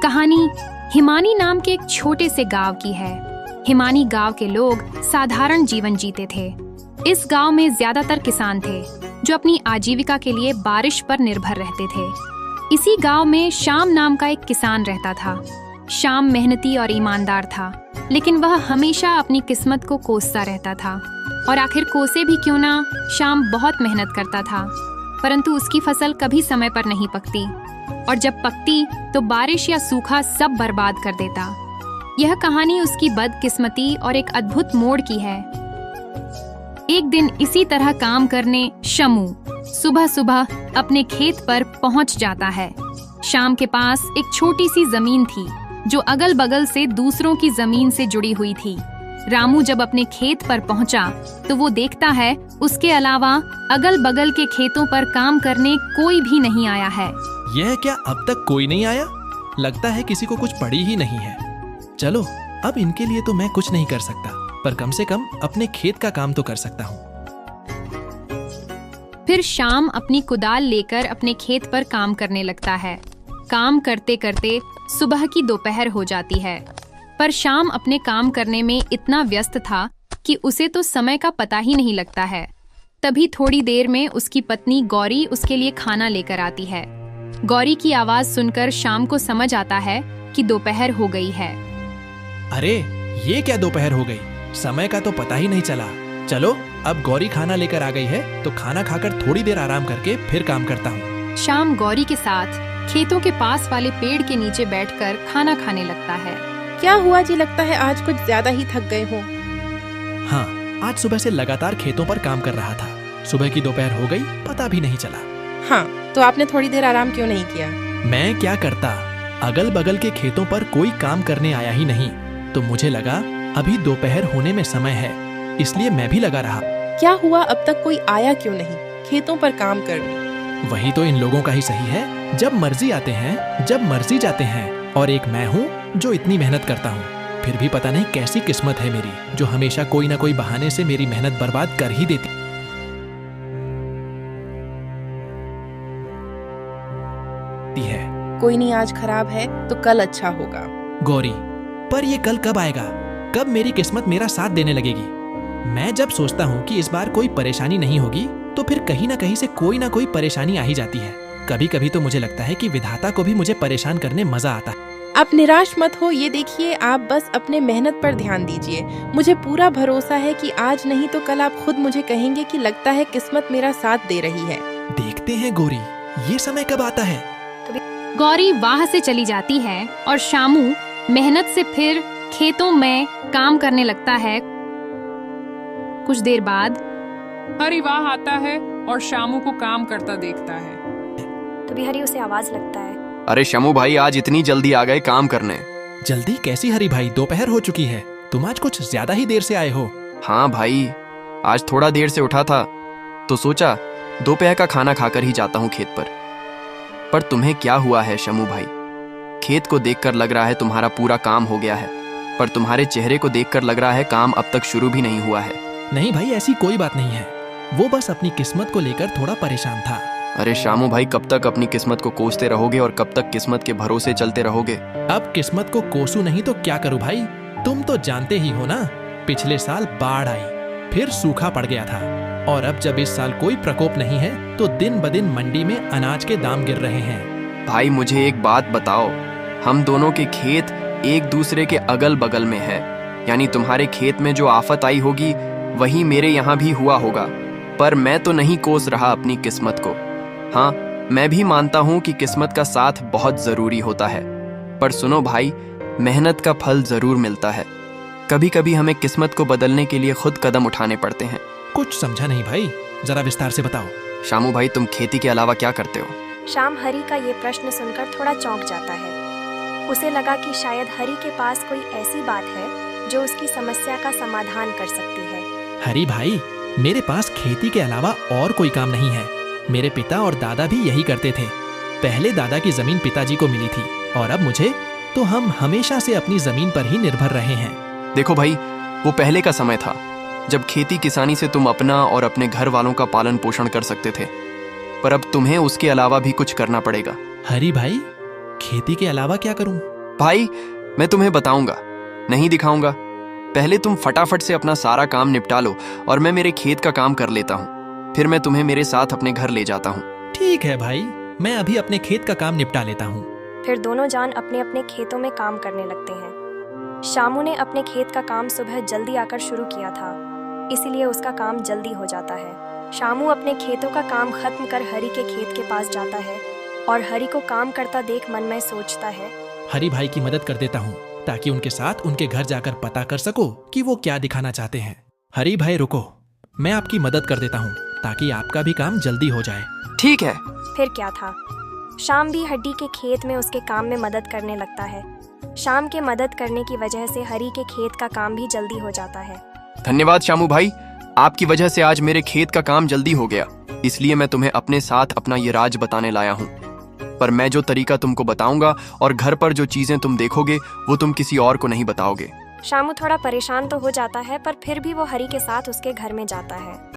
कहानी हिमानी नाम के एक छोटे से गांव की है। हिमानी गांव के लोग साधारण जीवन जीते थे। इस गांव में ज्यादातर किसान थे जो अपनी आजीविका के लिए बारिश पर निर्भर रहते थे। इसी गांव में श्याम नाम का एक किसान रहता था। श्याम मेहनती और ईमानदार था, लेकिन वह हमेशा अपनी किस्मत को कोसता रहता था। और आखिर कोसे भी क्यों ना, श्याम बहुत मेहनत करता था, परंतु उसकी फसल कभी समय पर नहीं पकती, और जब पकती तो बारिश या सूखा सब बर्बाद कर देता। यह कहानी उसकी बदकिस्मती और एक अद्भुत मोड़ की है। एक दिन इसी तरह काम करने शमू सुबह सुबह अपने खेत पर पहुंच जाता है। श्याम के पास एक छोटी सी जमीन थी जो अगल बगल से दूसरों की जमीन से जुड़ी हुई थी। रामू जब अपने खेत पर पहुंचा तो वो देखता है उसके अलावा अगल बगल के खेतों पर काम करने कोई भी नहीं आया है। यह क्या, अब तक कोई नहीं आया? लगता है किसी को कुछ पड़ी ही नहीं है। चलो, अब इनके लिए तो मैं कुछ नहीं कर सकता, पर कम से कम अपने खेत का काम तो कर सकता हूँ। फिर श्याम अपनी कुदाल लेकर अपने खेत पर काम करने लगता है। काम करते करते सुबह की दोपहर हो जाती है, पर श्याम अपने काम करने में इतना व्यस्त था कि उसे तो समय का पता ही नहीं लगता है। तभी थोड़ी देर में उसकी पत्नी गौरी उसके लिए खाना लेकर आती है। गौरी की आवाज सुनकर श्याम को समझ आता है कि दोपहर हो गई है। अरे, ये क्या दोपहर हो गई? समय का तो पता ही नहीं चला। चलो, अब गौरी खाना लेकर आ गई है तो खाना खाकर थोड़ी देर आराम करके फिर काम करता हूँ। श्याम गौरी के साथ खेतों के पास वाले पेड़ के नीचे बैठकर खाना खाने लगता है। क्या हुआ जी, लगता है आज कुछ ज्यादा ही थक गए हो। हाँ, आज सुबह से लगातार खेतों पर काम कर रहा था। सुबह की दोपहर हो गई, पता भी नहीं चला। हाँ, तो आपने थोड़ी देर आराम क्यों नहीं किया? मैं क्या करता, अगल बगल के खेतों पर कोई काम करने आया ही नहीं, तो मुझे लगा अभी दोपहर होने में समय है, इसलिए मैं भी लगा रहा। क्या हुआ, अब तक कोई आया क्यों नहीं खेतों पर काम करने? वही तो इन लोगों का ही सही है, जब मर्जी आते हैं, जब मर्जी जाते हैं, और एक मैं हूँ जो इतनी मेहनत करता हूँ। फिर भी पता नहीं कैसी किस्मत है मेरी, जो हमेशा कोई ना कोई बहाने से मेरी मेहनत बर्बाद कर ही देती है। कोई नहीं, आज खराब है तो कल अच्छा होगा। गौरी, पर ये कल कब आएगा? कब मेरी किस्मत मेरा साथ देने लगेगी? मैं जब सोचता हूँ कि इस बार कोई परेशानी नहीं होगी, तो फिर कहीं ना कहीं से कोई ना कोई परेशानी आ ही जाती है। कभी कभी तो मुझे लगता है कि विधाता को भी मुझे परेशान करने मजा आता है। आप निराश मत हो, ये देखिए, आप बस अपने मेहनत पर ध्यान दीजिए। मुझे पूरा भरोसा है कि आज नहीं तो कल आप खुद मुझे कहेंगे कि लगता है किस्मत मेरा साथ दे रही है। देखते हैं गौरी, ये समय कब आता है। गौरी वहां से चली जाती है और शामू मेहनत से फिर खेतों में काम करने लगता है। कुछ देर बाद हरी वहाँ आता है और शामू को काम करता देखता है। तभी हरी उसे आवाज लगता है, अरे शमू भाई, आज इतनी जल्दी आ गए काम करने? जल्दी कैसी हरी भाई, दोपहर हो चुकी है। तुम आज कुछ ज्यादा ही देर से आए हो। हाँ भाई, आज थोड़ा देर से उठा था तो सोचा दोपहर का खाना खाकर ही जाता हूँ खेत पर तुम्हें क्या हुआ है शमू भाई? खेत को देखकर लग रहा है तुम्हारा पूरा काम हो गया है, पर तुम्हारे चेहरे को देखकर लग रहा है काम अब तक शुरू भी नहीं हुआ है। नहीं भाई, ऐसी कोई बात नहीं है, वो बस अपनी किस्मत को लेकर थोड़ा परेशान था। अरे शामू भाई, कब तक अपनी किस्मत को कोसते रहोगे और कब तक किस्मत के भरोसे चलते रहोगे? अब किस्मत को कोसू नहीं तो क्या करूं भाई? तुम तो जानते ही हो ना, पिछले साल बाढ़ आई, फिर सूखा पड़ गया था, और अब जब इस साल कोई प्रकोप नहीं है तो दिन ब दिन मंडी में अनाज के दाम गिर रहे हैं। भाई मुझे एक बात बताओ, हम दोनों के खेत एक दूसरे के अगल बगल में है, यानी तुम्हारे खेत में जो आफत आई होगी वही मेरे यहाँ भी हुआ होगा, पर मैं तो नहीं कोस रहा अपनी किस्मत को। हाँ, मैं भी मानता हूँ कि किस्मत का साथ बहुत जरूरी होता है, पर सुनो भाई, मेहनत का फल जरूर मिलता है। कभी कभी हमें किस्मत को बदलने के लिए खुद कदम उठाने पड़ते हैं। कुछ समझा नहीं भाई, जरा विस्तार से बताओ। शामू भाई, तुम खेती के अलावा क्या करते हो? शाम हरी का ये प्रश्न सुनकर थोड़ा चौंक जाता है। उसे लगा कि शायद हरी के पास कोई ऐसी बात है जो उसकी समस्या का समाधान कर सकती है। हरी भाई, मेरे पास खेती के अलावा और कोई काम नहीं है। मेरे पिता और दादा भी यही करते थे। पहले दादा की जमीन पिताजी को मिली थी, और अब मुझे, तो हम हमेशा से अपनी जमीन पर ही निर्भर रहे हैं। देखो भाई, वो पहले का समय था जब खेती किसानी से तुम अपना और अपने घर वालों का पालन पोषण कर सकते थे, पर अब तुम्हें उसके अलावा भी कुछ करना पड़ेगा। हरी भाई, खेती के अलावा क्या करूं? भाई मैं तुम्हें बताऊंगा, नहीं दिखाऊंगा। पहले तुम फटाफट से अपना सारा काम निपटा लो और मैं मेरे खेत का काम कर लेता हूँ। फिर मैं तुम्हें मेरे साथ अपने घर ले जाता हूँ। ठीक है भाई, मैं अभी अपने खेत का काम निपटा लेता हूँ। फिर दोनों जान अपने अपने खेतों में काम करने लगते हैं। शामू ने अपने खेत का काम सुबह जल्दी आकर शुरू किया था, इसीलिए उसका काम जल्दी हो जाता है। शामू अपने खेतों का काम खत्म कर हरी के खेत के पास जाता है और हरी को काम करता देख मन में सोचता है, हरी भाई की मदद कर देता हूँ ताकि उनके साथ उनके घर जाकर पता कर सको कि वो क्या दिखाना चाहते हैं। हरी भाई रुको, मैं आपकी मदद कर देता हूँ ताकि आपका भी काम जल्दी हो जाए। ठीक है। फिर क्या था, शाम भी हड्डी के खेत में उसके काम में मदद करने लगता है। शाम के मदद करने की वजह से हरी के खेत का काम भी जल्दी हो जाता है। धन्यवाद शामू भाई, आपकी वजह से आज मेरे खेत का काम जल्दी हो गया, इसलिए मैं तुम्हें अपने साथ अपना ये राज बताने लाया हूँ। पर मैं जो तरीका तुमको बताऊंगा और घर पर जो चीजें तुम देखोगे वो तुम किसी और को नहीं बताओगे। शामू थोड़ा परेशान तो हो जाता है, पर फिर भी वो हरी के साथ उसके घर में जाता है।